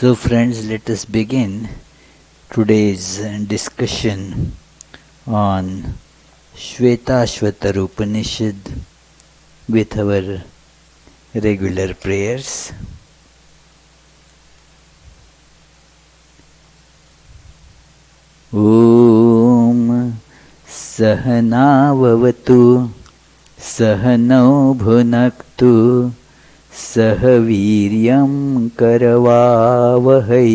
So friends, let us begin today's discussion on Svetasvatara Upanishad with our regular prayers. Om Sahana Vavatu Sahanau Bhunaktu Sahaviryam Karavavahai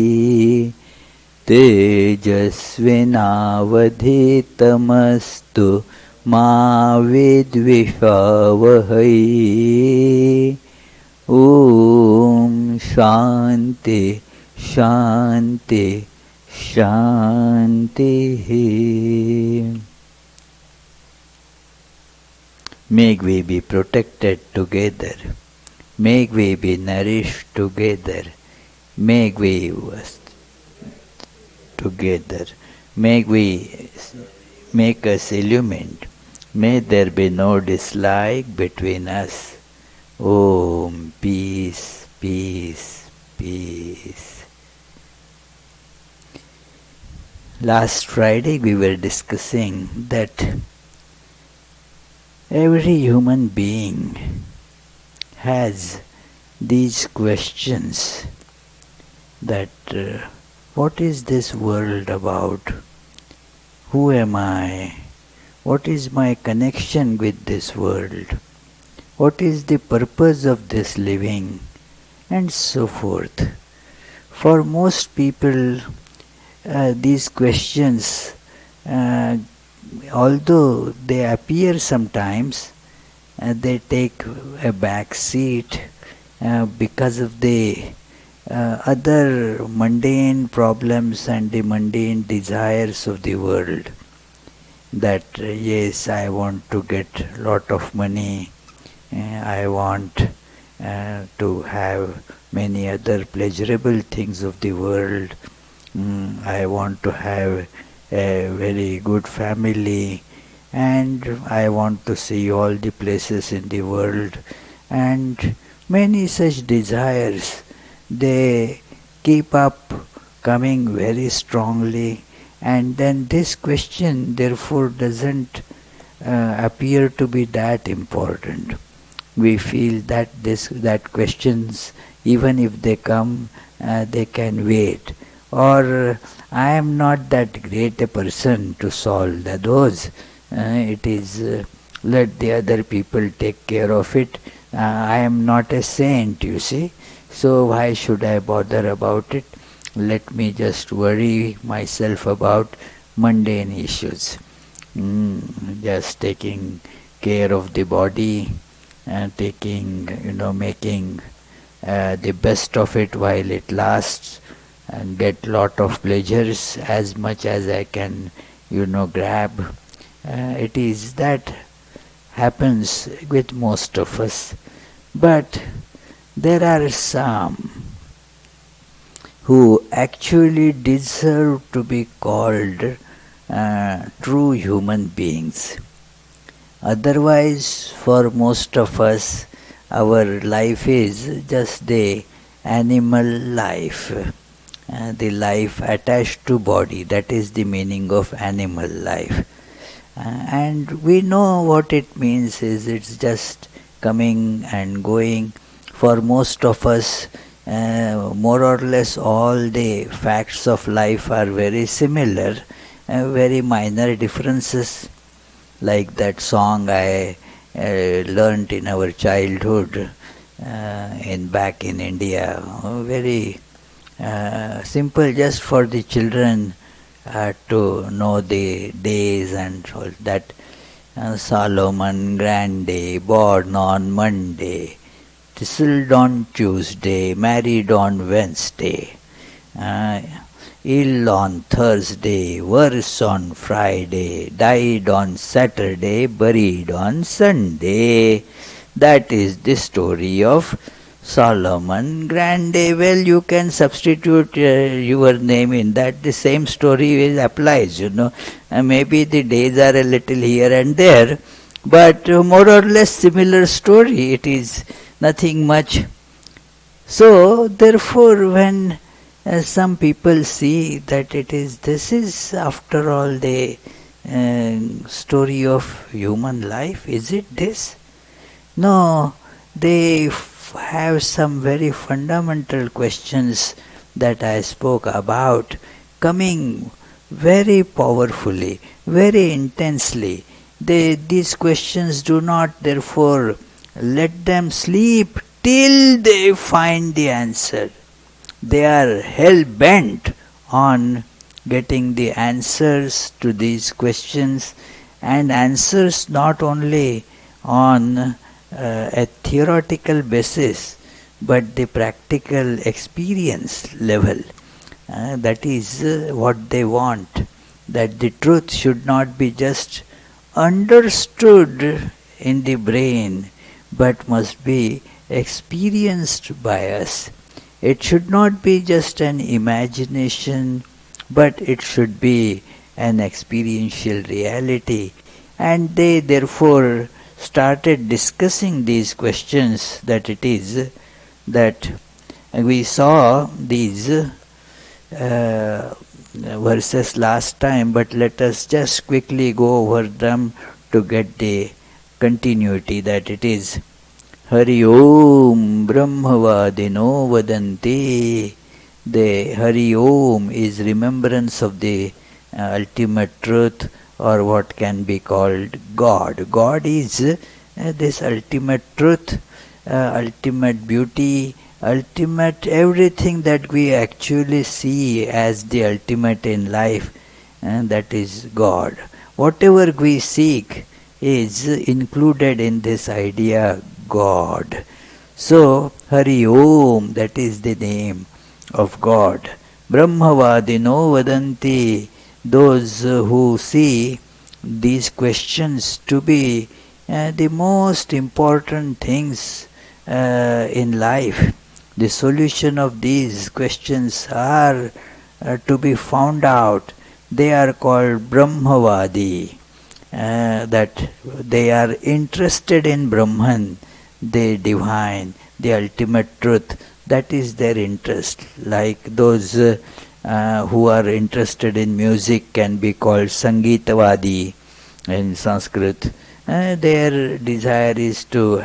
Tejasvinavadhitamastu Ma Vidvishvavahai. Om Shanti Shanti Shanti. May we be protected together. May we be nourished together. May we together. May we make us illumined. May there be no dislike between us. Om, peace, peace, peace. Last Friday we were discussing that every human being has these questions that what is this world about? Who am I? What is my connection with this world? What is the purpose of this living? And so forth. For most people, these questions, although they appear sometimes, they take a back seat because of the other mundane problems and the mundane desires of the world. That yes, I want to get a lot of money, I want to have many other pleasurable things of the world, I want to have a very good family, and I want to see all the places in the world, and many such desires. They keep up coming very strongly, and then this question therefore doesn't appear to be that important. We feel that that questions, even if they come, they can wait. Or I am not that great a person to solve those. It is let the other people take care of it. I am not a saint, you see. So why should I bother about it? Let me just worry myself about mundane issues. Just taking care of the body, making the best of it while it lasts, and get lot of pleasures as much as I can, grab. It is that happens with most of us. But there are some who actually deserve to be called true human beings. Otherwise, for most of us, our life is just the animal life, the life attached to body. That is the meaning of animal life. And we know what it means is it's just coming and going. For most of us, more or less all the facts of life are very similar, very minor differences. Like that song I learnt in our childhood back in India, very simple, just for the children to know the days and all that. Solomon Grande, born on Monday, chiseled on Tuesday, married on Wednesday, ill on Thursday, worse on Friday, died on Saturday, buried on Sunday. That is the story of Solomon Grande. Well, you can substitute your name in that. The same story applies, maybe the days are a little here and there, but more or less similar story. It is nothing much. So, therefore, when some people see that this is after all the story of human life. Is it this? No, they have some very fundamental questions that I spoke about coming very powerfully, very intensely. These questions do not therefore let them sleep till they find the answer. They are hell-bent on getting the answers to these questions, and answers not only on a theoretical basis but the practical experience level. That is what they want, that the truth should not be just understood in the brain but must be experienced by us. It should not be just an imagination, but it should be an experiential reality. And they therefore started discussing these questions, that it is that we saw these verses last time, but let us just quickly go over them to get the continuity, that it is Hari Om Brahmavadino Vadanti. The Hari Om is remembrance of the ultimate truth, or what can be called God. God is this ultimate truth, ultimate beauty, ultimate everything that we actually see as the ultimate in life, and that is God. Whatever we seek is included in this idea God. So Hari Om, that is the name of God. Brahmavadino Vadanti, those who see these questions to be the most important things in life. The solution of these questions are to be found out. They are called Brahmavadi, that they are interested in Brahman, the divine, the ultimate truth. That is their interest. Like those who are interested in music can be called Sangitavadi in Sanskrit. Their desire is to,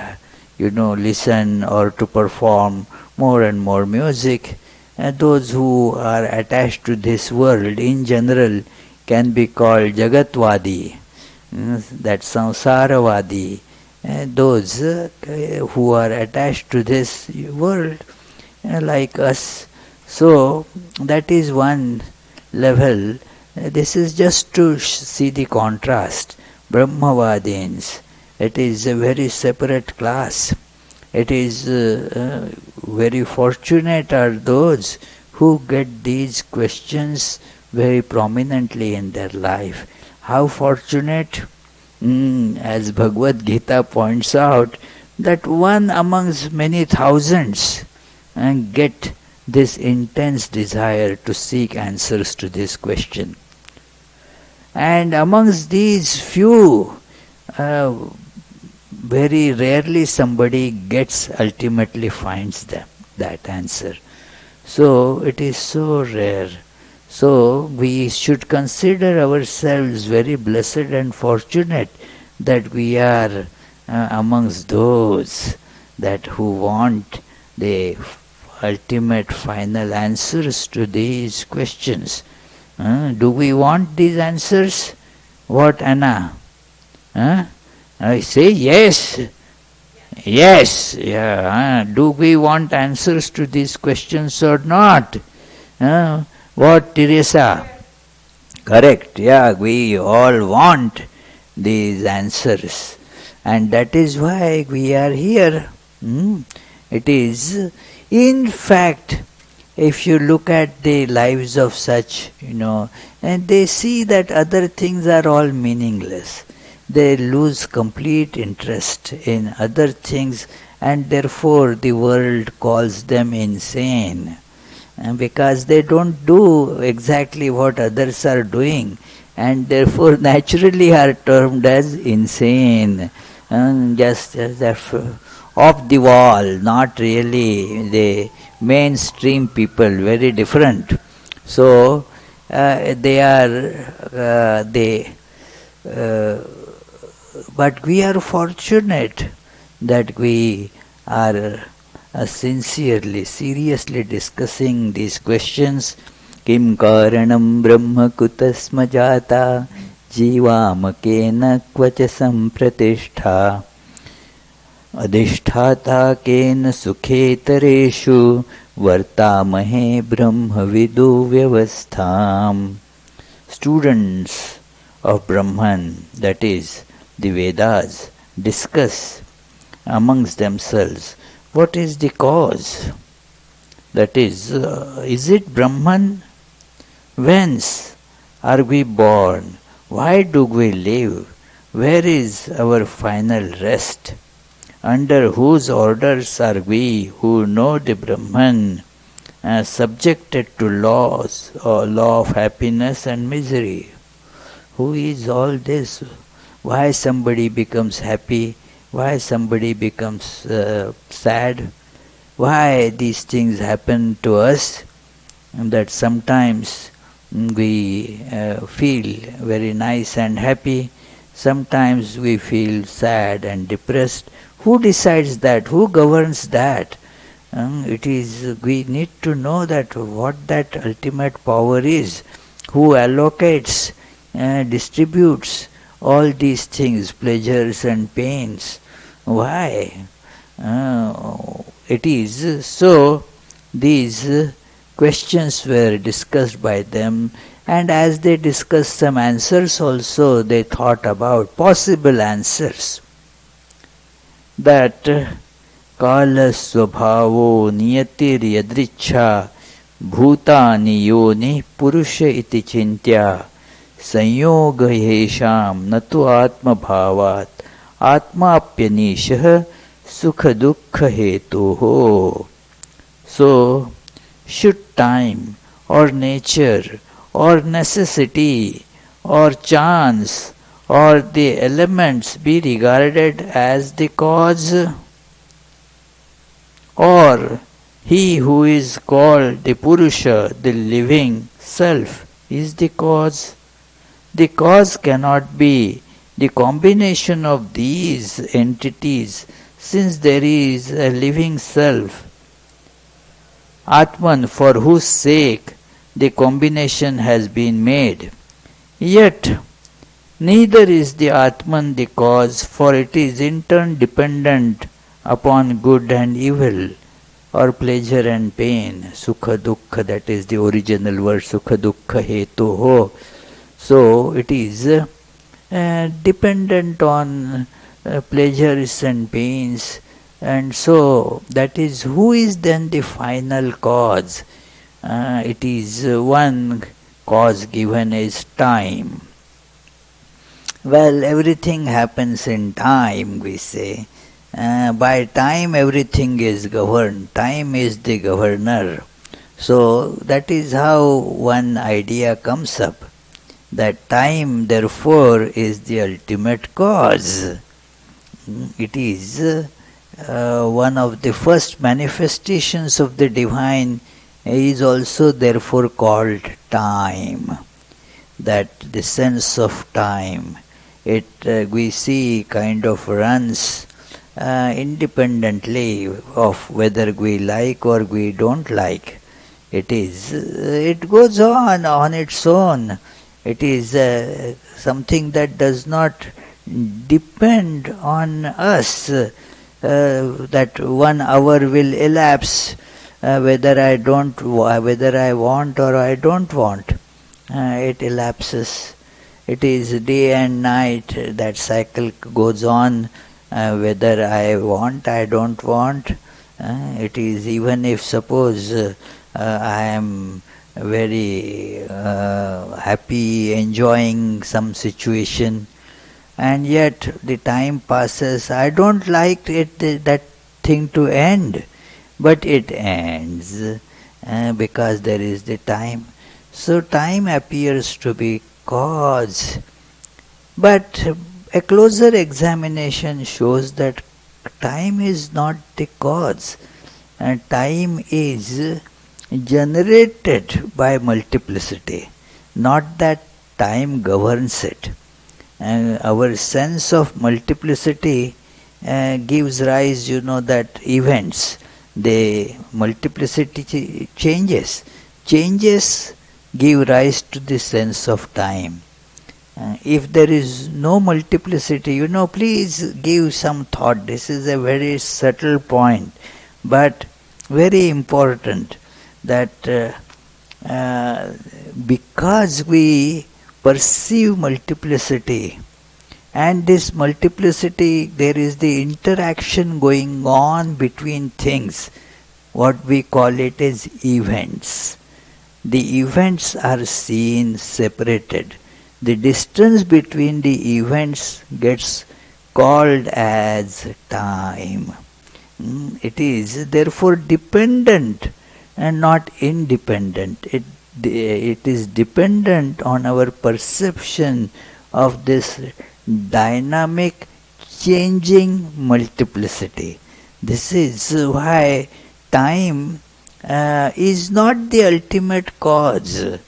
listen or to perform more and more music. Those who are attached to this world in general can be called Jagatvadi, that Samsaravadi. Those who are attached to this world like us. So that is one level. This is just to see the contrast. Brahmavadins, it is a very separate class. It is very fortunate are those who get these questions very prominently in their life. How fortunate? As Bhagavad Gita points out, that one amongst many thousands and get this intense desire to seek answers to this question. And amongst these few, very rarely somebody ultimately finds that answer. So it is so rare. So we should consider ourselves very blessed and fortunate that we are amongst those that who want the ultimate final answers to these questions. Do we want these answers? What, Anna? I say yes. Yes. Yeah. Do we want answers to these questions or not? What, Teresa? Correct. Yeah, we all want these answers. And that is why we are here. It is, in fact, if you look at the lives of such, and they see that other things are all meaningless. They lose complete interest in other things, and therefore the world calls them insane. Because they don't do exactly what others are doing, and therefore naturally are termed as insane. Just as off the wall, not really the mainstream people, very different. So uh, but we are fortunate that we are sincerely, seriously discussing these questions. Kim karanam brahma kutasma jata jivamakena kvacha sampratishtha adhisthata kena sukhetreshu vartamahe brahma vidu vyavastham. Students of Brahman, that is, the Vedas, discuss amongst themselves what is the cause. That is it Brahman? Whence are we born? Why do we live? Where is our final rest? Under whose orders are we who know the Brahman, subjected to laws or law of happiness and misery? Who is all this? Why somebody becomes happy? Why somebody becomes sad? Why these things happen to us? And that sometimes we feel very nice and happy, sometimes we feel sad and depressed. Who decides that? Who governs that? We need to know that what that ultimate power is, who allocates, distributes all these things, pleasures and pains. Why? It is so. These questions were discussed by them, and as they discussed some answers also, they thought about possible answers. That kala svabhavo niyatir yadricha bhutani yoni purusha iti chintya संयोग येषाम न तो आत्म भावात आत्माप्यनीशः सुख दुख हेतु हो. So, should time or nature or necessity or chance or the elements be regarded as the cause, or he who is called the Purusha, the living self, is the cause? The cause cannot be the combination of these entities, since there is a living self, Atman, for whose sake the combination has been made. Yet, neither is the Atman the cause, for it is in turn dependent upon good and evil, or pleasure and pain. Sukha dukkha, that is the original word, sukha dukkha hetu ho. So it is dependent on pleasures and pains, and so that is who is then the final cause. It is one cause given as time. Well, everything happens in time, we say. By time everything is governed. Time is the governor. So that is how one idea comes up, that time therefore is the ultimate cause. It is one of the first manifestations of the divine, is also therefore called time. That the sense of time, it we see kind of runs independently of whether we like or we don't like. It goes on its own. It is something that does not depend on us, that 1 hour will elapse, whether I want or I don't want. It elapses. It is day and night, that cycle goes on, whether I want, I don't want. It is, even if suppose I am very happy, enjoying some situation, and yet the time passes, I don't like that thing to end, but it ends because there is the time. So time appears to be cause, but a closer examination shows that time is not the cause. time is generated by multiplicity, not that time governs it. Our sense of multiplicity gives rise, that events, the multiplicity changes. Changes give rise to the sense of time. If there is no multiplicity, please give some thought. This is a very subtle point, but very important, that because we perceive multiplicity, and this multiplicity, there is the interaction going on between things, what we call it as events. The events are seen separated. The distance between the events gets called as time. It is therefore dependent and not independent. It is dependent on our perception of this dynamic, changing multiplicity. This is why time is not the ultimate cause.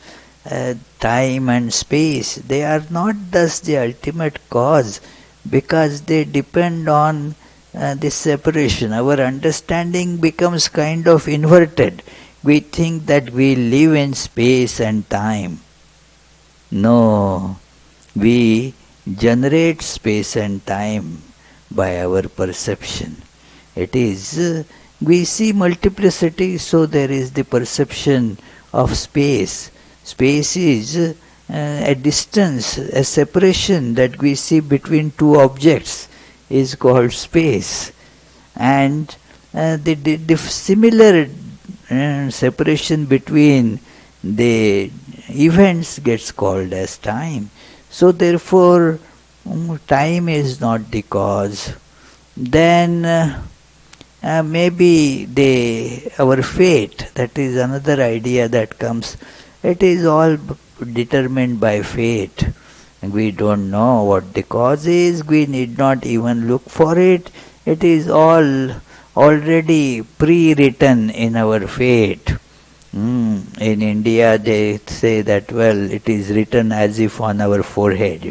Time and space, they are not thus the ultimate cause, because they depend on this separation. Our understanding becomes kind of inverted. We think that we live in space and time. No, we generate space and time by our perception. It is, we see multiplicity, so there is the perception of space. Space is a distance, a separation that we see between two objects is called space. And the similar separation between the events gets called as time. So therefore, time is not the cause. Then maybe our fate, that is another idea that comes. It is all determined by fate. We don't know what the cause is. We need not even look for it. It is all already pre-written in our fate. In India they say that, well, it is written as if on our forehead,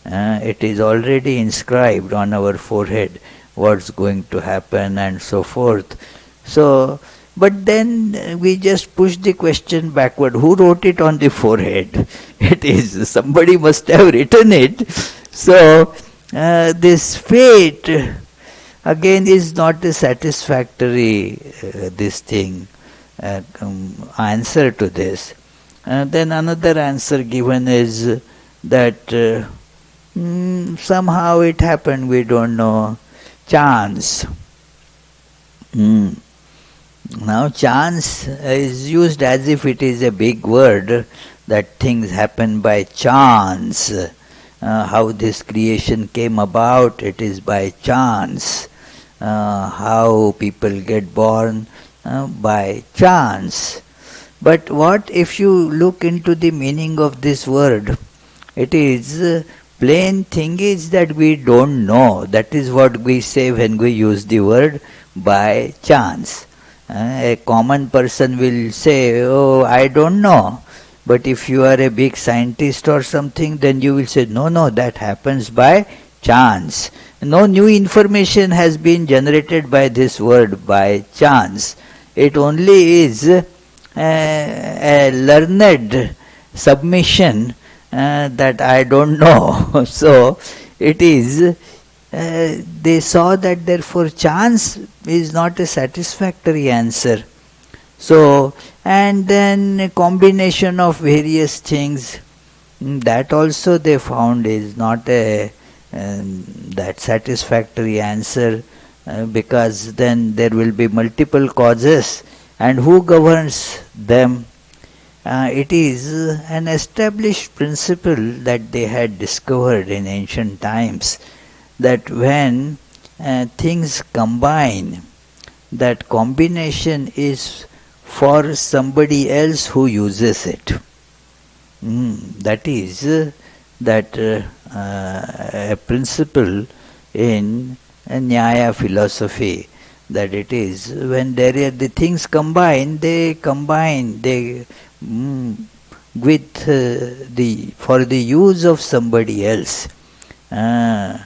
It is already inscribed on our forehead what's going to happen and so forth. So, but then we just push the question backward. Who wrote it on the forehead? It is, somebody must have written it. So, this fate again is not a satisfactory answer to this. Then another answer given is that somehow it happened, we don't know. Chance. Now chance is used as if it is a big word, that things happen by chance. How this creation came about, it is by chance. How people get born, by chance. But what if you look into the meaning of this word? It is plain thing is that we don't know. That is what we say when we use the word by chance. A common person will say, oh, I don't know. But if you are a big scientist or something, then you will say, no, that happens by chance. No new information has been generated by this word by chance. It only is a learned submission that I don't know. So it is, they saw that therefore chance is not a satisfactory answer. So, and then a combination of various things, that also they found is not a that satisfactory answer, because then there will be multiple causes, and who governs them? It is an established principle that they had discovered in ancient times, that when things combine, that combination is for somebody else who uses it. That is a principle in Nyaya philosophy, that it is. When there are the things combine, they with for the use of somebody else. That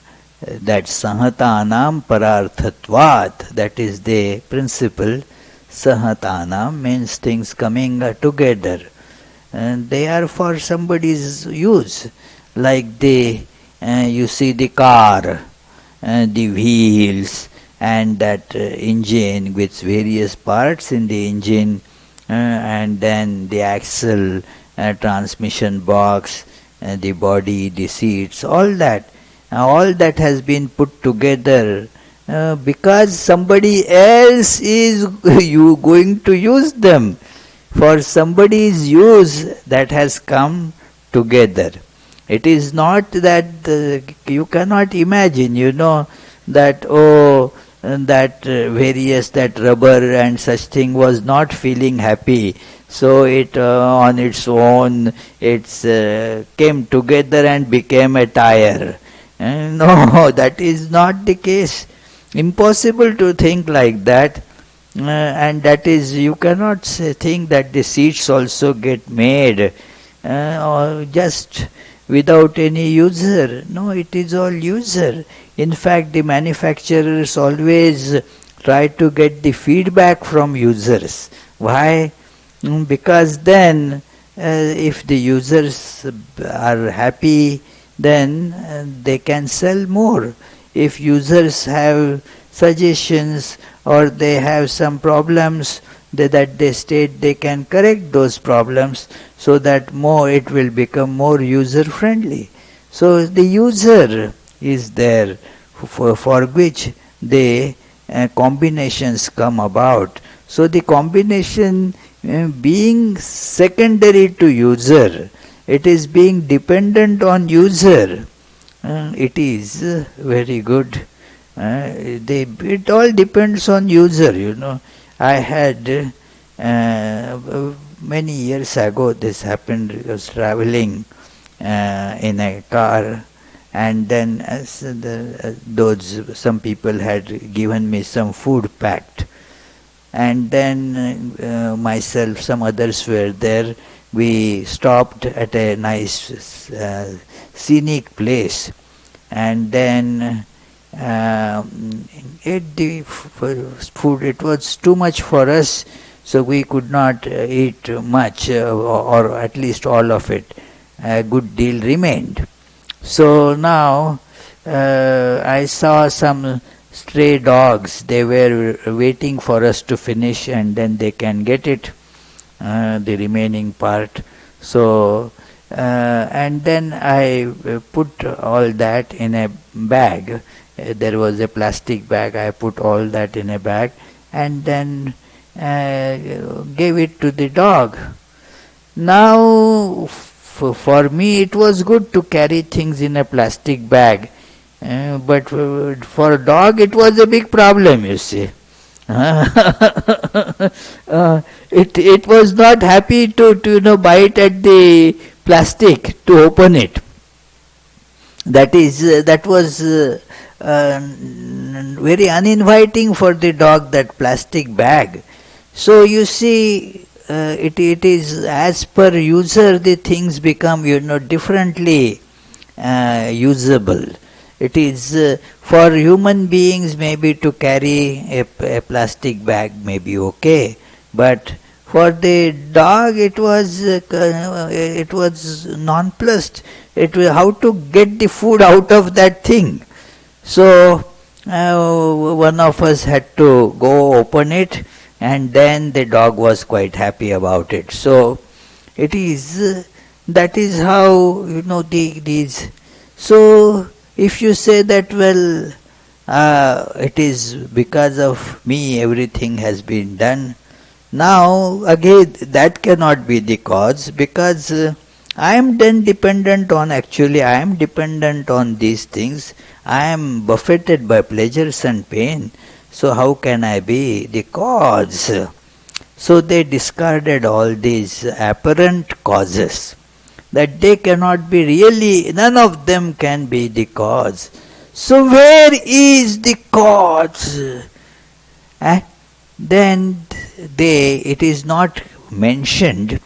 sahatanam pararthatvat, that is the principle. Sahatanam means things coming together. And they are for somebody's use. Like you see the car, the wheels, and that engine with various parts in the engine, and then the axle, transmission box, the body, the seats, all that has been put together because somebody else is you going to use them. For somebody's use that has come together. It is not that you cannot imagine, that that rubber and such thing was not feeling happy. So it on its own, came together and became a tire. No, that is not the case. Impossible to think like that. And that is, you cannot think that the seats also get made or just without any user. No, it is all user. In fact, the manufacturers always try to get the feedback from users. Why? Because then if the users are happy, then they can sell more. If users have suggestions or they have some problems that they state, they can correct those problems so that it will become more user friendly. So the user is there for which the combinations come about. So the combination being secondary to user, it is being dependent on user. It is very good. It all depends on user, I had many years ago this happened. I was traveling in a car, and then some people had given me some food packed, and then myself, some others were there. We stopped at a nice scenic place, and then ate the food. It was too much for us, so we could not eat much, or at least all of it. A good deal remained. So now I saw some stray dogs. They were waiting for us to finish, and then they can get it, the remaining part. So and then I put all that in a bag. There was a plastic bag. I put all that in a bag and then gave it to the dog. Now for me it was good to carry things in a plastic bag, but for a dog it was a big problem, you see. It was not happy to bite at the plastic to open it. That was very uninviting for the dog, that plastic bag. So you see, it is as per user the things become differently usable. It is for human beings maybe to carry a plastic bag may be okay, but for the dog it was nonplussed. It was how to get the food out of that thing. So one of us had to go open it, and then the dog was quite happy about it. So it is that is how these. So if you say that, well, it is because of me everything has been done. Now again that cannot be the cause, because I am then dependent on these things. I am buffeted by pleasures and pain. So how can I be the cause? So they discarded all these apparent causes, that they cannot be really, none of them can be the cause. So where is the cause? And then it is not mentioned,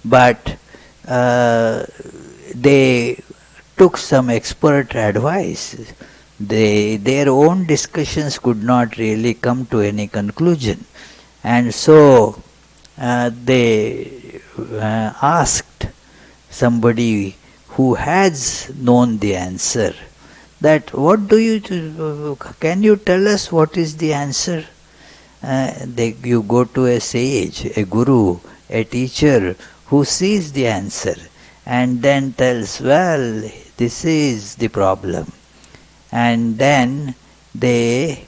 but they took some expert advice. Their own discussions could not really come to any conclusion. And so they asked somebody who has known the answer that can you tell us what is the answer? You go to a sage, a guru, a teacher who sees the answer and then tells, well, this is the problem. And then they,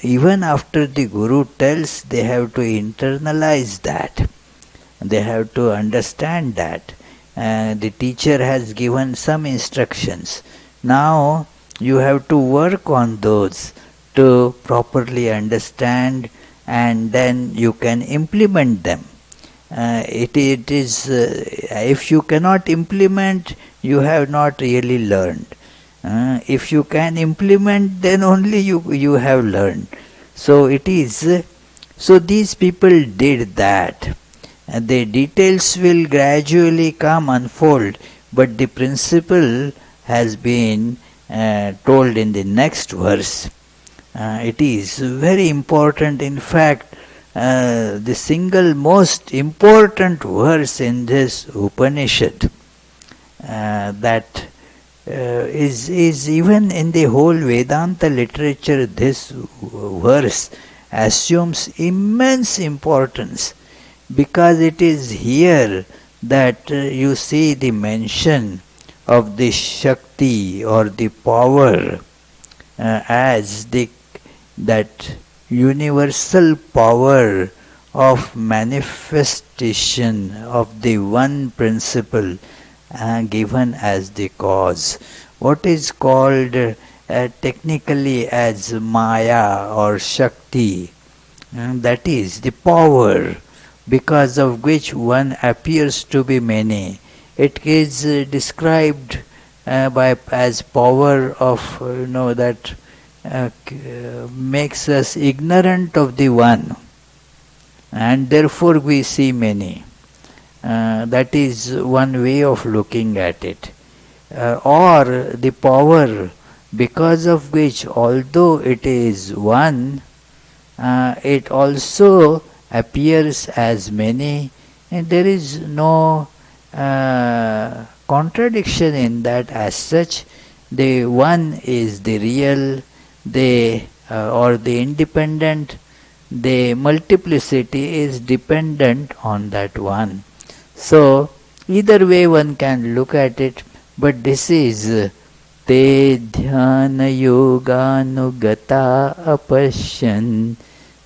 even after the guru tells, they have to internalize that. They have to understand that. The teacher has given some instructions. Now you have to work on those to properly understand, and then you can implement them. It is if you cannot implement, you have not really learned. If you can implement, then only you have learned. So it is. So these people did that. The details will gradually come unfold, but the principle has been told in the next verse. It is very important. In fact, the single most important verse in this Upanishad that is even in the whole Vedanta literature, this verse assumes immense importance, because it is here that you see the mention of the Shakti or the power as that universal power of manifestation of the one principle given as the cause. What is called technically as Maya or Shakti, that is the power because of which one appears to be many. It is described as power of that makes us ignorant of the one, and therefore we see many. That is one way of looking at it. Or the power because of which, although it is one, it also appears as many, and there is no contradiction in that as such. The one is the real, or the independent, the multiplicity is dependent on that one. So either way one can look at it, but this is te dhyana yoganugata apashyan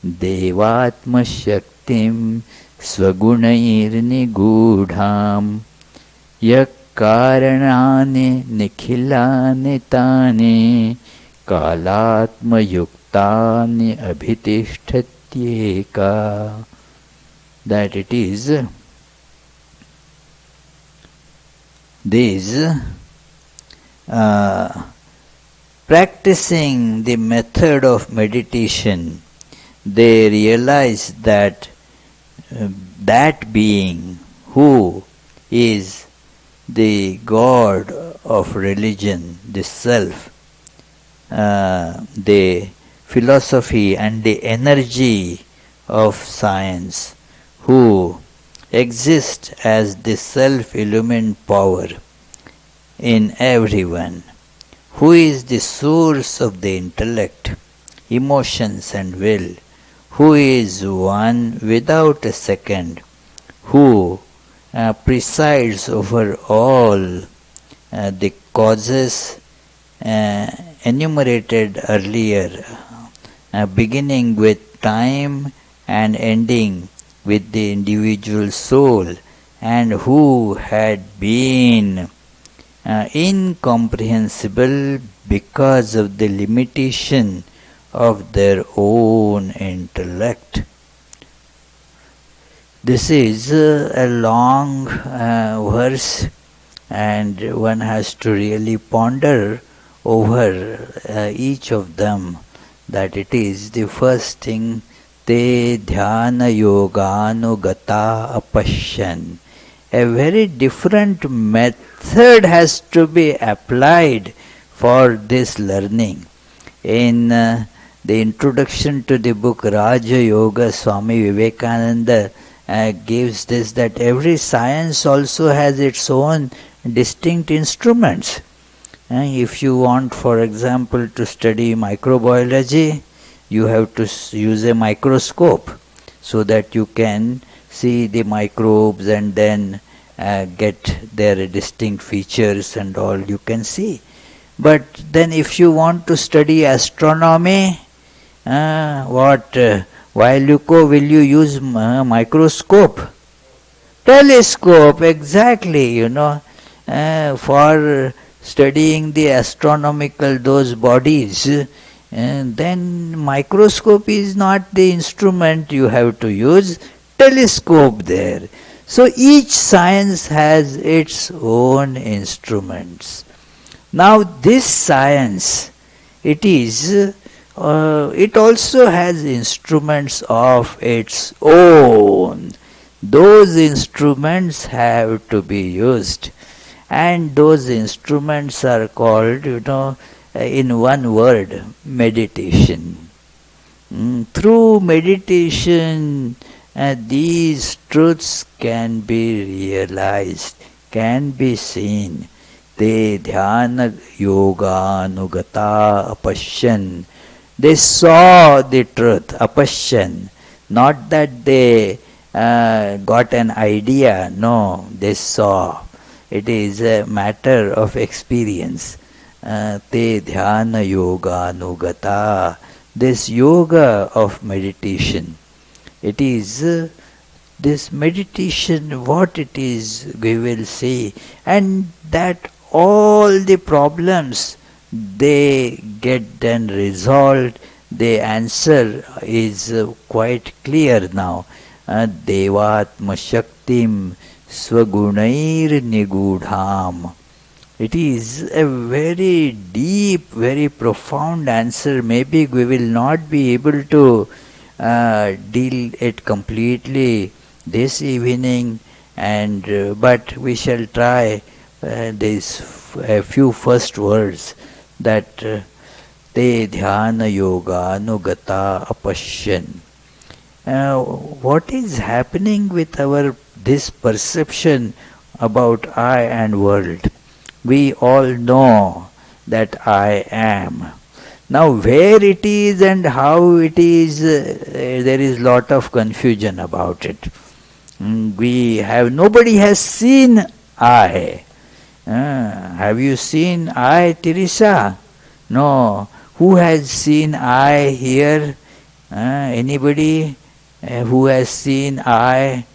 devatma shaktim swagunair nigudham yak karanane nikhilane tane kalatma yuktane abhitishtatyeka. That it is these practicing the method of meditation, they realize that that being who is the God of religion, the self, the philosophy and the energy of science, who exist as the self-illumined power in everyone, who is the source of the intellect, emotions and will, who is one without a second, who presides over all the causes enumerated earlier, beginning with time and ending with the individual soul, and who had been incomprehensible because of the limitation of their own intellect. This is a long verse, and one has to really ponder over each of them, that it is the first thing, te dhyana yoganugata apashyan. A very different method has to be applied for this learning. In the introduction to the book Raja Yoga, Swami Vivekananda gives this, that every science also has its own distinct instruments. If you want, for example, to study microbiology, you have to use a microscope so that you can see the microbes and then get their distinct features and all you can see. But then if you want to study astronomy, while you go, will you use microscope? Telescope, exactly, for studying the astronomical, those bodies, then microscope is not the instrument you have to use, telescope there. So each science has its own instruments. Now this science, it also has instruments of its own. Those instruments have to be used, and those instruments are called, in one word, meditation. Through meditation, these truths can be realized, can be seen. Te dhyana yoga anugata apashyan. They saw the truth, apashyan. Not that they got an idea, no, they saw. It is a matter of experience. Te dhyana yoga anugata. This yoga of meditation. It is this meditation, what it is, we will see. And that all the problems, they get then resolved. The answer is quite clear now. Devatma shaktim swagunair nigudham. It is a very deep, very profound answer. Maybe we will not be able to deal it completely this evening, but we shall try these a few first words, that te dhyana yoga anugata apashyan. What is happening with this perception about I and world? We all know that I am. Now where it is and how it is, there is lot of confusion about it. Nobody has seen I. Have you seen I, Teresa? No. Who has seen I here? Anybody who has seen I?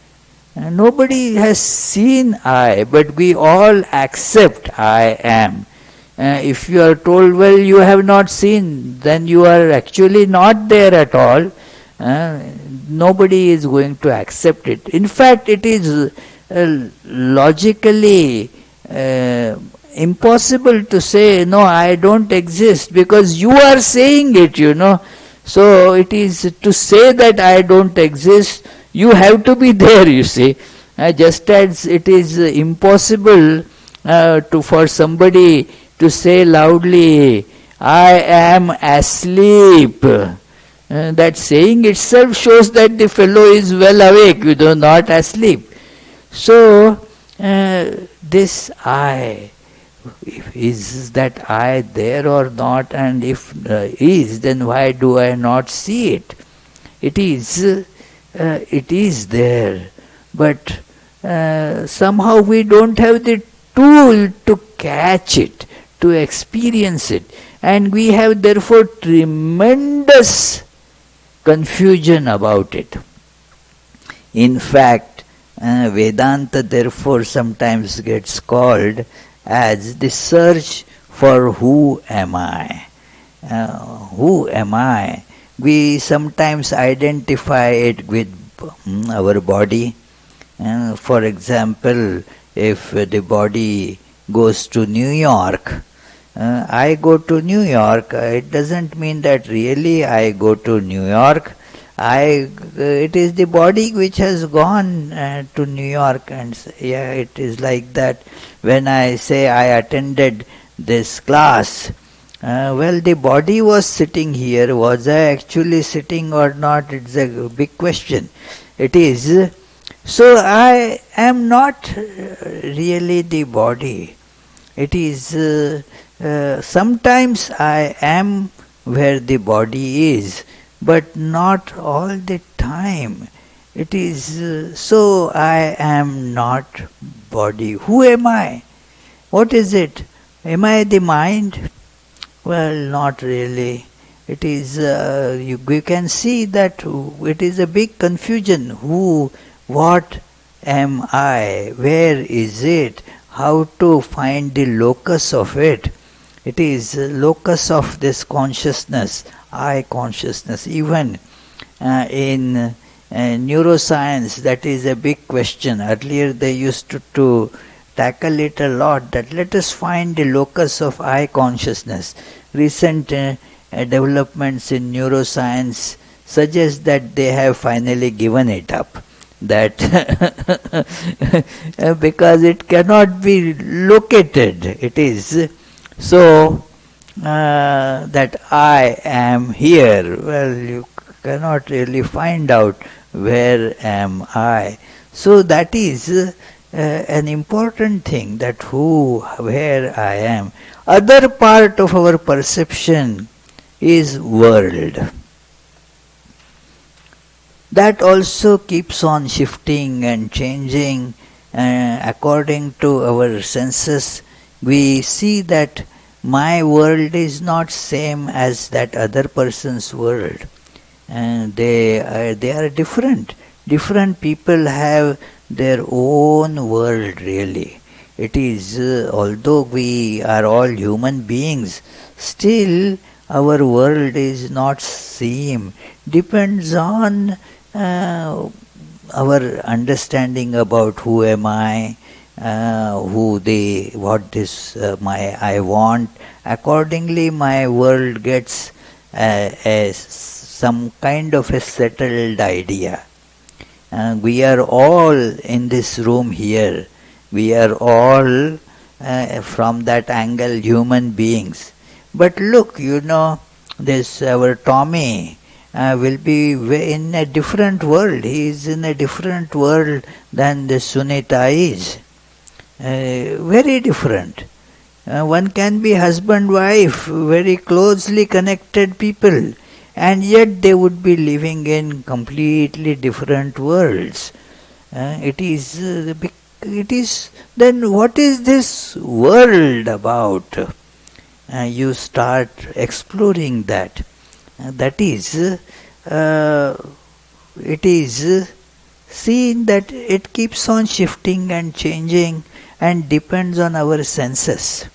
Nobody has seen I, but we all accept I am. If you are told, well, you have not seen, then you are actually not there at all. Nobody is going to accept it. In fact, it is logically impossible to say, no, I don't exist, because you are saying it, So it is to say that I don't exist, you have to be there, you see. Just as it is impossible for somebody to say loudly, I am asleep. That saying itself shows that the fellow is well awake, not asleep. So, this I, is that I there or not? And if is, then why do I not see it? It is there, but somehow we don't have the tool to catch it, to experience it, and we have therefore tremendous confusion about it. In fact, Vedanta therefore sometimes gets called as the search for who am I. Who am I? We sometimes identify it with our body. For example, if the body goes to New York, I go to New York. It doesn't mean that really I go to New York. It is the body which has gone to New York, and yeah, it is like that. When I say I attended this class, well, the body was sitting here. Was I actually sitting or not? It's a big question. It is. So I am not really the body. It is sometimes I am where the body is, but not all the time. It is so I am not body. Who am I? What is it? Am I the mind? Well, not really. It is, you can see that it is a big confusion. Who, what am I? Where is it? How to find the locus of it? It is locus of this consciousness, eye consciousness. Even in neuroscience, that is a big question. Earlier they used to tackle it a lot, that let us find the locus of eye consciousness. Recent developments in neuroscience suggest that they have finally given it up. That because it cannot be located. It is so that I am here. Well, you cannot really find out where am I. So that is an important thing, that who, where I am. Other part of our perception is world. That also keeps on shifting and changing according to our senses. We see that my world is not same as that other person's world. They are different. Different people have their own world really. It is, although we are all human beings, still our world is not same. Depends on our understanding about who am I, what this I want. Accordingly, my world gets some kind of a settled idea. We are all in this room here. We are all from that angle human beings. But look, this our Tommy will be in a different world. He is in a different world than the Sunita is. Very different. One can be husband-wife, very closely connected people, and yet they would be living in completely different worlds. It is then what is this world about? You start exploring that. That is, it is seen that it keeps on shifting and changing and depends on our senses.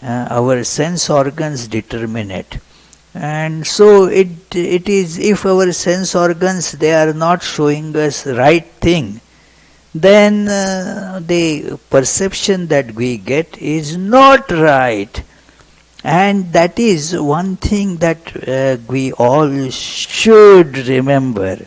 Our sense organs determine it. And so it is, if our sense organs, they are not showing us right thing, then the perception that we get is not right. And that is one thing that we all should remember,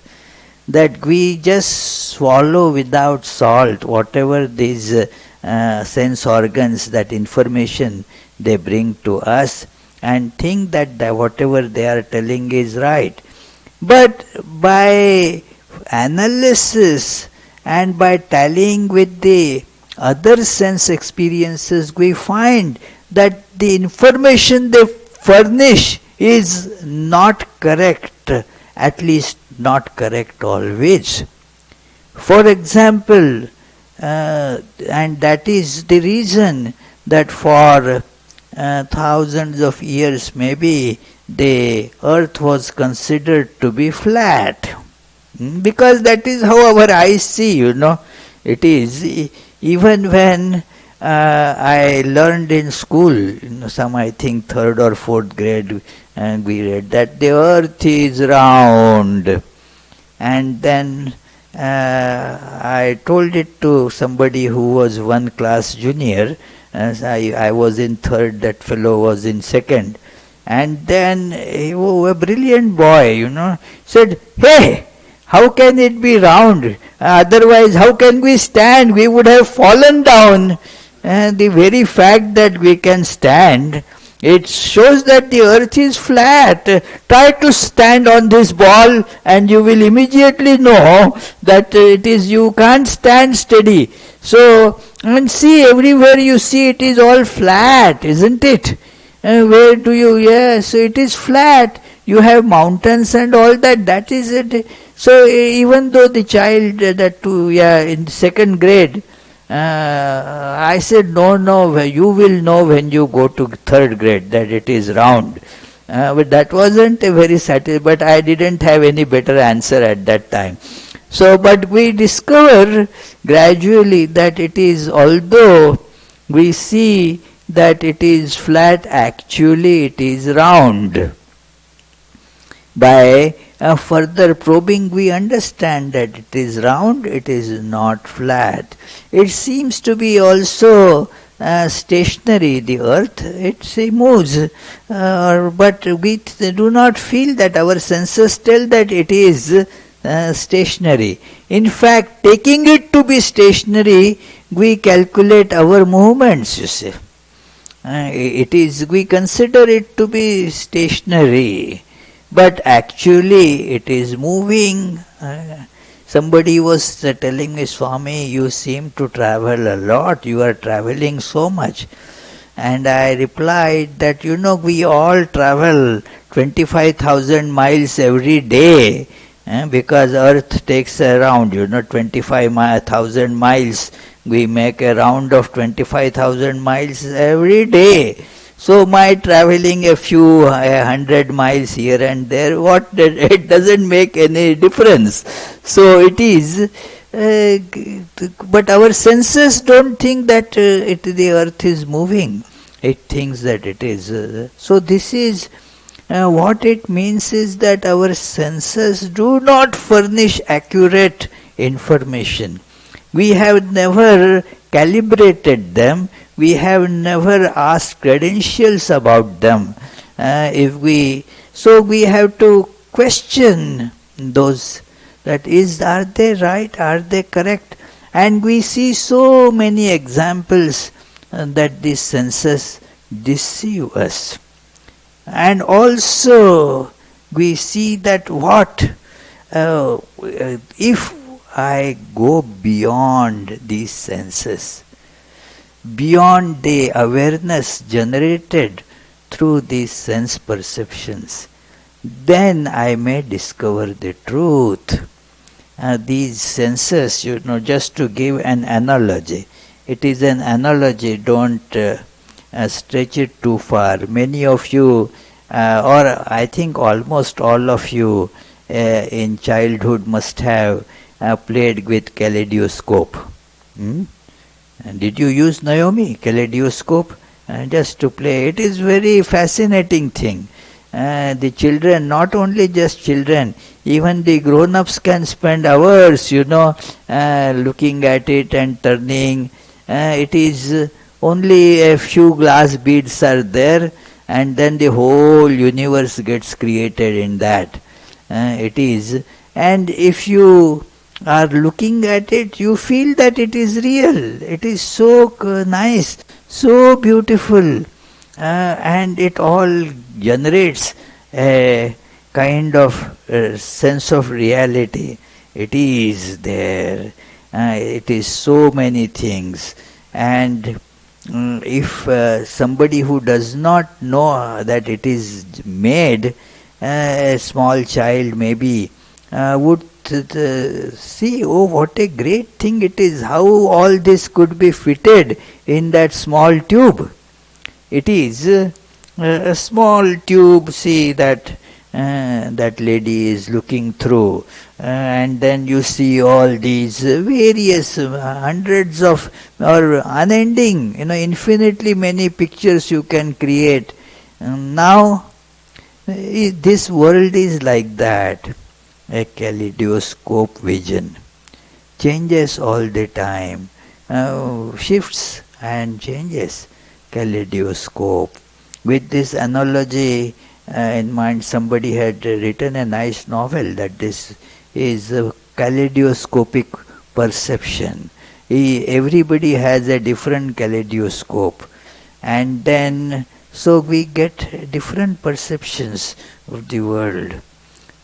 that we just swallow without salt whatever these sense organs, that information they bring to us, and think that whatever they are telling is right. But by analysis and by tallying with the other sense experiences, we find that the information they furnish is not correct, at least not correct always. For example, and that is the reason that for thousands of years maybe the earth was considered to be flat, because that is how our eyes see. It is, even when I learned in school, some I think 3rd or 4th grade, and we read that the earth is round, and then I told it to somebody who was one class junior, I was in third, that fellow was in second. And then a brilliant boy, said, "Hey, how can it be round? Otherwise, how can we stand? We would have fallen down." The very fact that we can stand, it shows that the earth is flat. Try to stand on this ball and you will immediately know that you can't stand steady. So, and see, everywhere you see it is all flat, isn't it? Where do you, yes, so it is flat. You have mountains and all that, that is it. So even though the child in second grade, I said, no, you will know when you go to third grade that it is round. But that wasn't a very satisfying, but I didn't have any better answer at that time. So, but we discover gradually that it is, although we see that it is flat, actually it is round. By further probing, we understand that it is round, it is not flat. It seems to be also stationary, the earth, it moves, but we do not feel that. Our senses tell that it is stationary. In fact, taking it to be stationary, we calculate our movements, you see. We consider it to be stationary, but actually it is moving. Somebody was telling me, "Swami, you seem to travel a lot, you are traveling so much." And I replied that, we all travel 25,000 miles every day, because earth takes around, 25,000 miles. We make a round of 25,000 miles every day. So my traveling a few 100 miles here and there, it doesn't make any difference. So it is, but our senses don't think that the earth is moving. It thinks that it is. So this is, what it means is that our senses do not furnish accurate information. We have never calibrated them. We have never asked credentials about them. So we have to question those. Are they right? Are they correct? And we see so many examples that these senses deceive us. And also we see that if I go beyond these senses, beyond the awareness generated through these sense perceptions, then I may discover the truth. These senses, just to give an analogy, it is an analogy, don't stretch it too far. Many of you, or I think almost all of you in childhood must have played with kaleidoscope. Did you use, Naomi, kaleidoscope? Just to play. It is very fascinating thing. The children, not only just children, even the grown-ups can spend hours, looking at it and turning. It is only a few glass beads are there, and then the whole universe gets created in that. It is, and if you are looking at it, you feel that it is real. It is so nice, so beautiful, and it all generates a kind of sense of reality. It is there. It is so many things. And if somebody who does not know that it is made, a small child maybe would see, oh, what a great thing it is, how all this could be fitted in that small tube. It is a small tube, see that lady is looking through, and then you see all these various hundreds of, or unending, infinitely many pictures you can create. Now, this world is like that. A kaleidoscope vision, changes all the time, shifts and changes. Kaleidoscope. With this analogy in mind, somebody had written a nice novel that this is a kaleidoscopic perception. Everybody has a different kaleidoscope, and then so we get different perceptions of the world.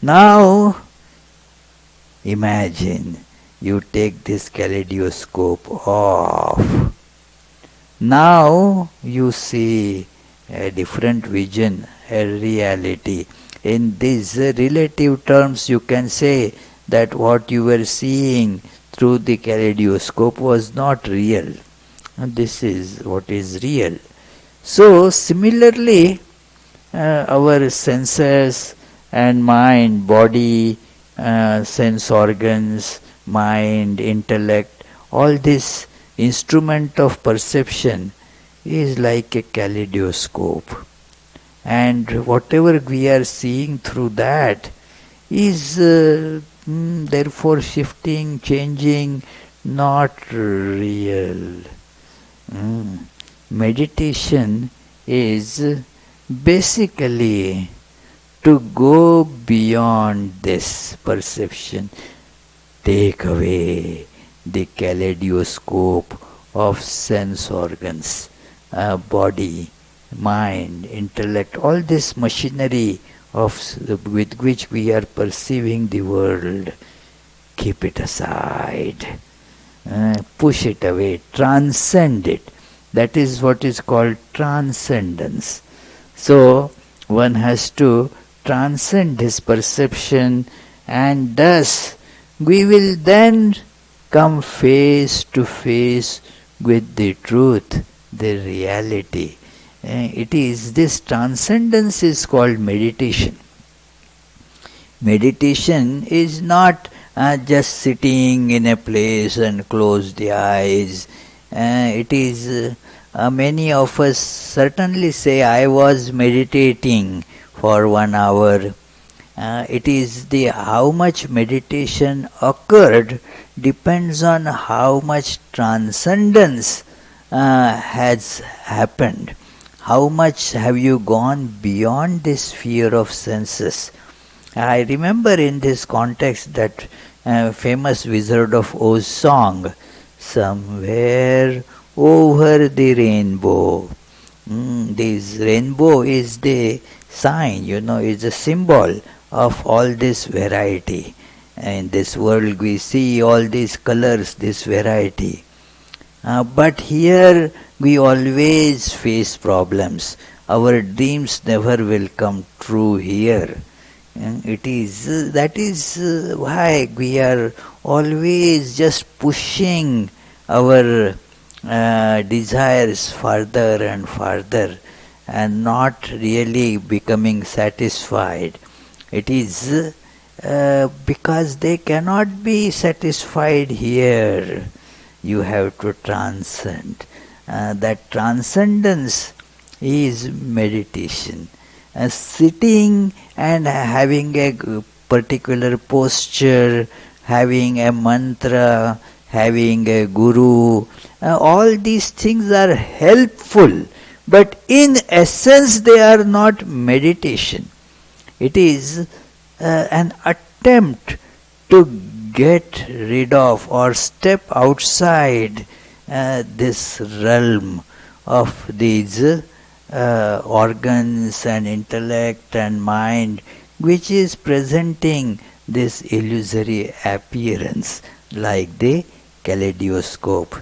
Now, imagine you take this kaleidoscope off. Now you see a different vision, a reality. In these relative terms, you can say that what you were seeing through the kaleidoscope was not real. And this is what is real. So, similarly, our senses and mind, body, sense organs, mind, intellect, all this instrument of perception is like a kaleidoscope. And whatever we are seeing through that is therefore shifting, changing, not real. Meditation is basically to go beyond this perception, take away the kaleidoscope of sense organs, body, mind, intellect, all this machinery with which we are perceiving the world. Keep it aside, push it away, transcend it. That is what is called transcendence. So one has to transcend his perception, and thus we will then come face to face with the truth, the reality. It is this transcendence is called meditation. Meditation is not just sitting in a place and close the eyes. It is many of us certainly say, I was meditating for 1 hour. It is the how much meditation occurred depends on how much transcendence has happened. How much have you gone beyond this sphere of senses? I remember in this context that famous Wizard of Oz song, Somewhere Over the Rainbow. This rainbow is the sign, is a symbol of all this variety. In this world we see all these colors, this variety. But here we always face problems. Our dreams never will come true here. That is why we are always just pushing our desires further and further and not really becoming satisfied. It is because they cannot be satisfied here. You have to transcend. That transcendence is meditation. Sitting and having a particular posture, having a mantra, having a guru, all these things are helpful, but in essence they are not meditation. It is an attempt to get rid of or step outside this realm of these organs and intellect and mind, which is presenting this illusory appearance like the kaleidoscope.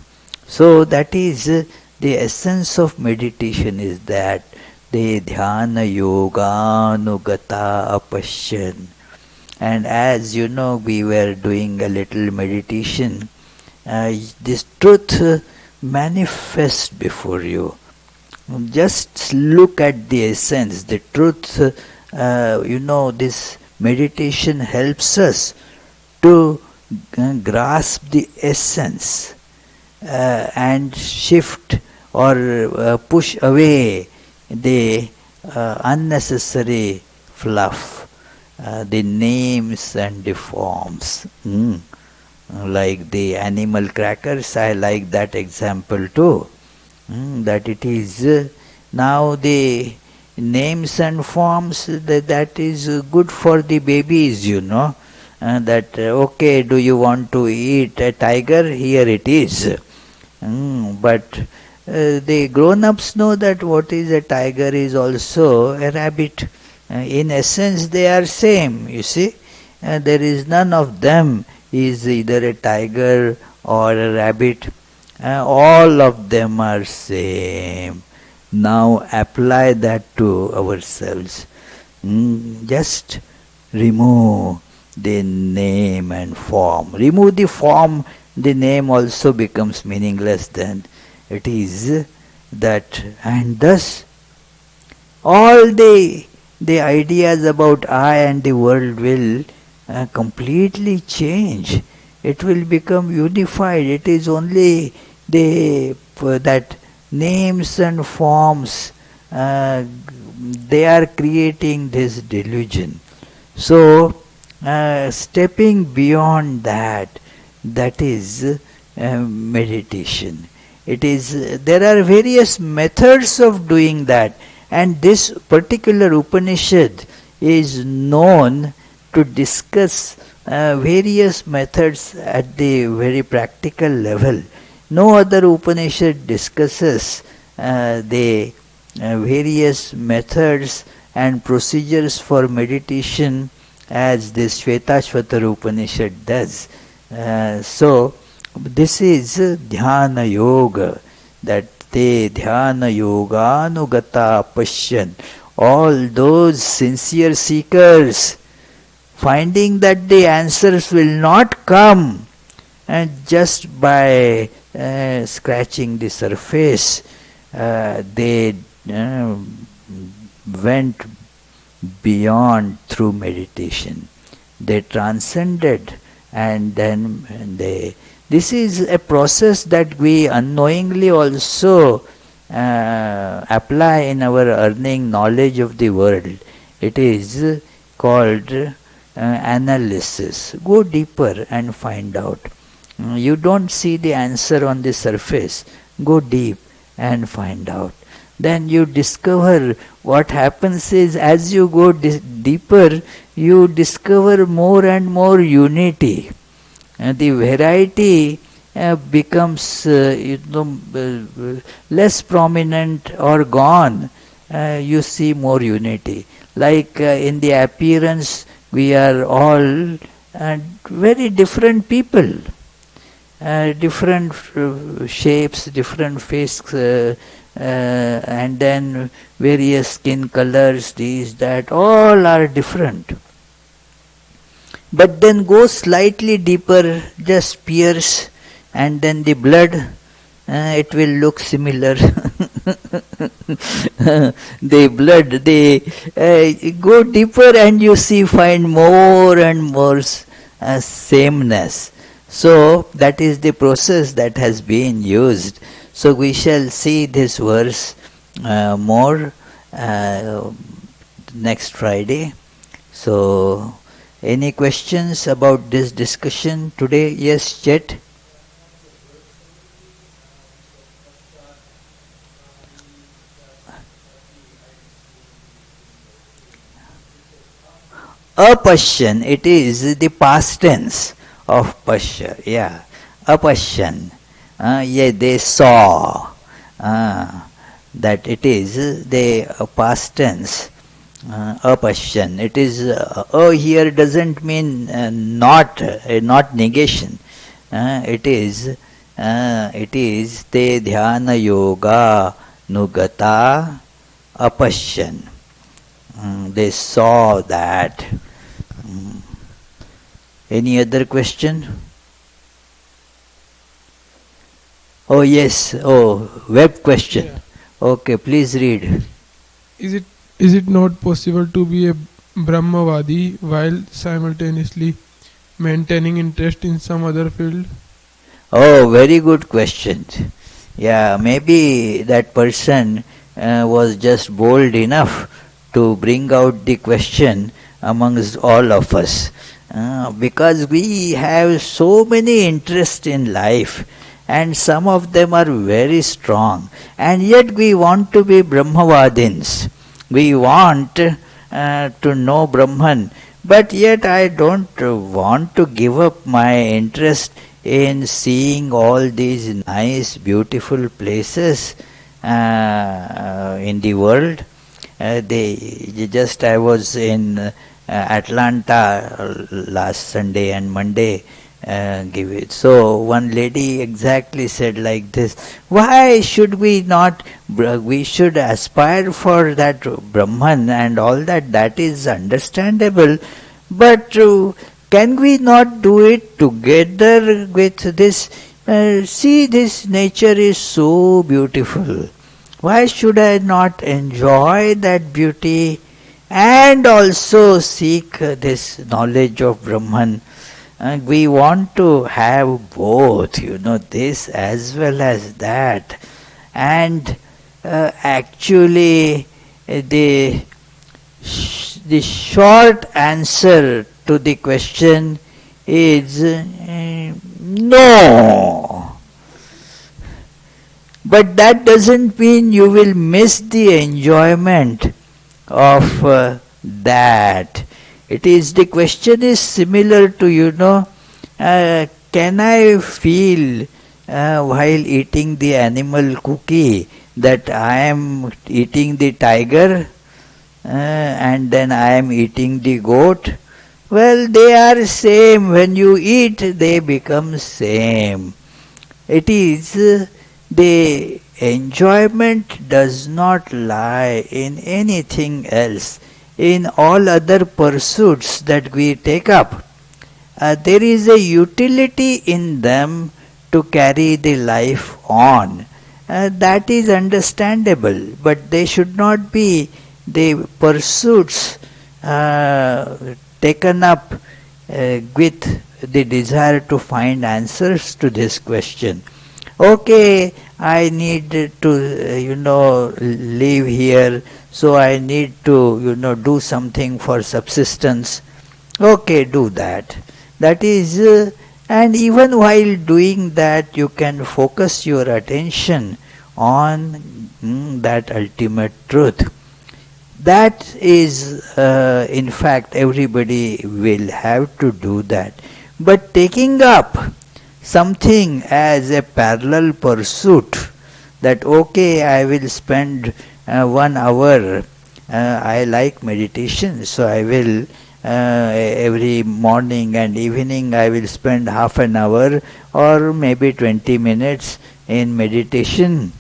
So that is the essence of meditation, is that the dhyana yoganugata apashyan. And as you know, we were doing a little meditation. This truth manifests before you. Just look at the essence, the truth. This meditation helps us to grasp the essence and shift or push away the unnecessary fluff, the names and the forms. Like the animal crackers, I like that example too. that it is now the names and forms that is good for the babies, that okay, do you want to eat a tiger? Here it is. But the grown-ups know that what is a tiger is also a rabbit. In essence they are same, you see. There is none of them is either a tiger or a rabbit. All of them are same. Now apply that to ourselves. Just remove the name and form. Remove the form, the name also becomes meaningless then. It is that, and thus all the ideas about I and the world will completely change. It will become unified. It is only that names and forms, they are creating this delusion. So, stepping beyond that is meditation. It is, there are various methods of doing that, and this particular Upanishad is known to discuss various methods at the very practical level. No other Upanishad discusses the various methods and procedures for meditation as this Svetasvatara Upanishad does. So, this is Dhyana Yoga, that te Dhyana Yoga Anugata Pashyan. All those sincere seekers, finding that the answers will not come and just by scratching the surface, they went beyond through meditation. They transcended, and then this is a process that we unknowingly also apply in our earning knowledge of the world. It is called analysis. Go deeper and find out. You don't see the answer on the surface. Go deep and find out. Then you discover what happens is, as you go deeper, you discover more and more unity. The variety becomes less prominent or gone. You see more unity. Like in the appearance, we are all very different people. Different shapes, different faces, and then various skin colors, these, that, all are different. But then go slightly deeper, just pierce, and then the blood, it will look similar. The blood, go deeper and you find more and more sameness. So that is the process that has been used. So we shall see this verse more next Friday. So any questions about this discussion today? Yes, Chet? Apashyan, it is the past tense of Pashya, yeah. Apashyan, they saw. That it is the past tense. Apashyan. It is here doesn't mean not negation. It is te dhyana yoga nugata apashyan. They saw that. Any other question? Oh yes. Oh, web question. Yeah. Okay, please read. Is it not possible to be a Brahmavadi while simultaneously maintaining interest in some other field? Oh, very good question. Yeah, maybe that person was just bold enough to bring out the question amongst all of us. Because we have so many interests in life, and some of them are very strong. And yet we want to be Brahmavadins. We want to know Brahman. But yet I don't want to give up my interest in seeing all these nice, beautiful places in the world. I was in Atlanta last Sunday and Monday. So one lady exactly said like this: why should we not? We should aspire for that Brahman and all that. That is understandable, but can we not do it together with this? See, this nature is so beautiful. Why should I not enjoy that beauty and also seek this knowledge of Brahman? We want to have both, this as well as that. And actually, the short answer to the question is no. But that doesn't mean you will miss the enjoyment of that. The question is similar to, can I feel while eating the animal cookie that I am eating the tiger and then I am eating the goat? Well, they are same. When you eat, they become same. It is the enjoyment does not lie in anything else. In all other pursuits that we take up, there is a utility in them to carry the life on. That is understandable, but they should not be the pursuits taken up with the desire to find answers to this question. Okay, I need to, live here, so I need to, do something for subsistence. Okay, do that. That is, and even while doing that, you can focus your attention on that ultimate truth. That is, in fact, everybody will have to do that. But taking up something as a parallel pursuit, that okay, I will spend 1 hour, I like meditation, so I will every morning and evening I will spend half an hour or maybe 20 minutes in meditation,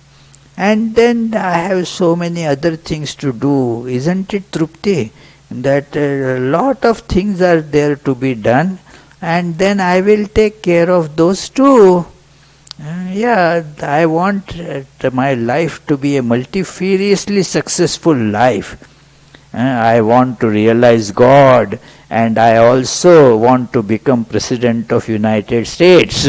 and then I have so many other things to do. Isn't it Trupti? That a lot of things are there to be done, and then I will take care of those too. I want my life to be a multifariously successful life. I want to realize God, and I also want to become President of United States.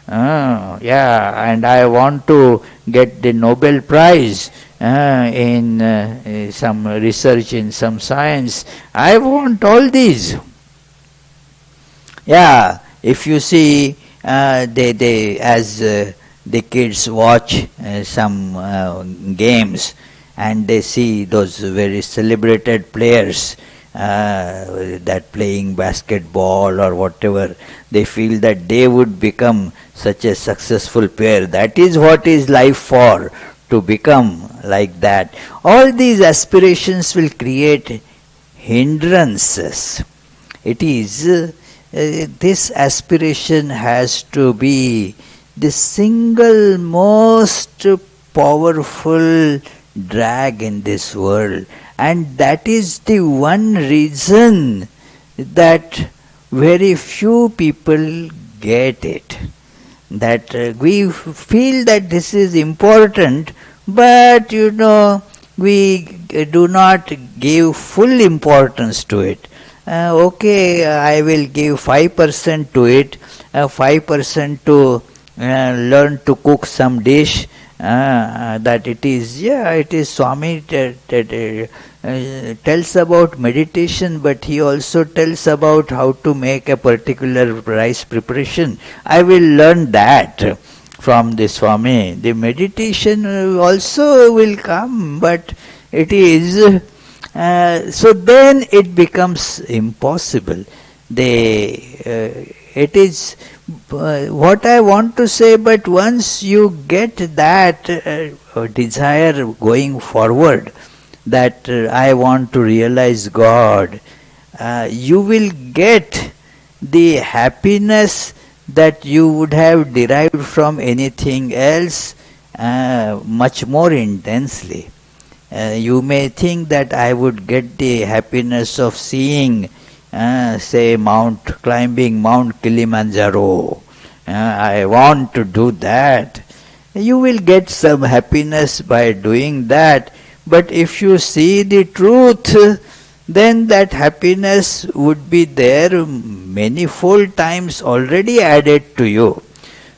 And I want to get the Nobel Prize in some research in some science. I want all these. If you see, as the kids watch some games, and they see those very celebrated players that playing basketball or whatever, they feel that they would become such a successful player. That is what is life for, to become like that. All these aspirations will create hindrances. It is this aspiration has to be the single most powerful drag in this world, and that is the one reason that very few people get it. That we feel that this is important, but we do not give full importance to it. Okay, I will give 5% to it, 5% to learn to cook some dish. That it is Swami tells about meditation, but he also tells about how to make a particular rice preparation. I will learn that. from the Swami. The meditation also will come, but it is so then it becomes impossible. It is what I want to say, but once you get that desire going forward, that I want to realize God, you will get the happiness that you would have derived from anything else much more intensely. You may think that I would get the happiness of seeing, say, climbing Mount Kilimanjaro. I want to do that. You will get some happiness by doing that, but if you see the truth, then that happiness would be there manifold times already added to you.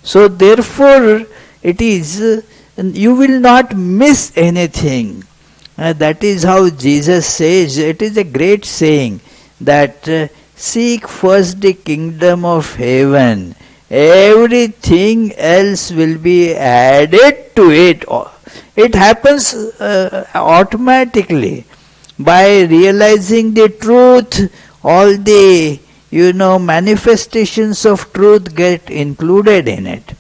So therefore, it is, you will not miss anything. That is how Jesus says, it is a great saying, that seek first the kingdom of heaven, everything else will be added to it. It happens automatically. By realizing the truth, all the manifestations of truth get included in it.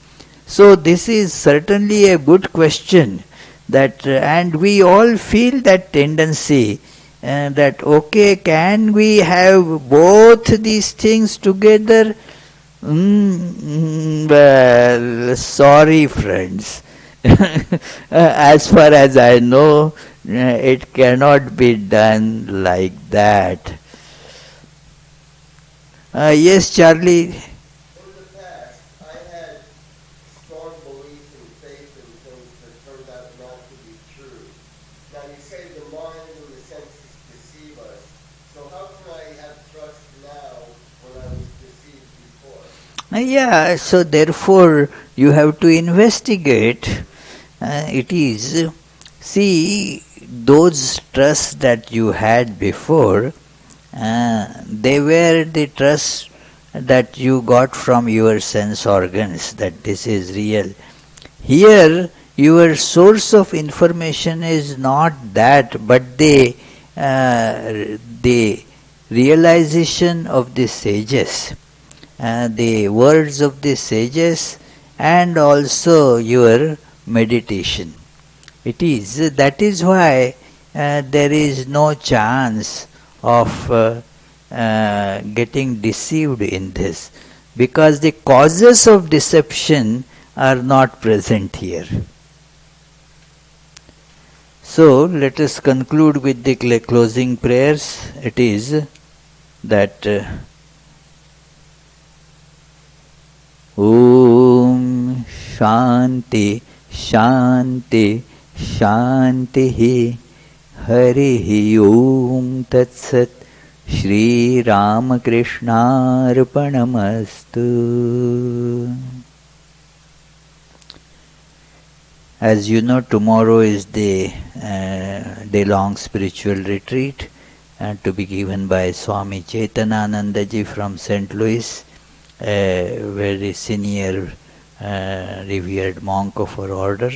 So this is certainly a good question, that and we all feel that tendency, that okay, can we have both these things together? Well, sorry friends. As far as I know, it cannot be done like that. Yes, Charlie. In the past, I had strong belief and faith in things that turned out not to be true. Now you say the mind and the senses deceive us. So how can I have trust now when I was deceived before? Yeah, so therefore you have to investigate. It is, see, those trusts that you had before, they were the trust that you got from your sense organs, that this is real. Here, your source of information is not that, but the realization of the sages, the words of the sages, and also your meditation. It is, that is why there is no chance of getting deceived in this, because the causes of deception are not present here. So let us conclude with the closing prayers. It is that Om Shanti Shanti Shanti Hari Om Tat Sat Shri Ramakrishnaarpanamastu. As you know, tomorrow is the day-long spiritual retreat to be given by Swami Chaitanananda ji from St. Louis, a very senior revered monk of our order.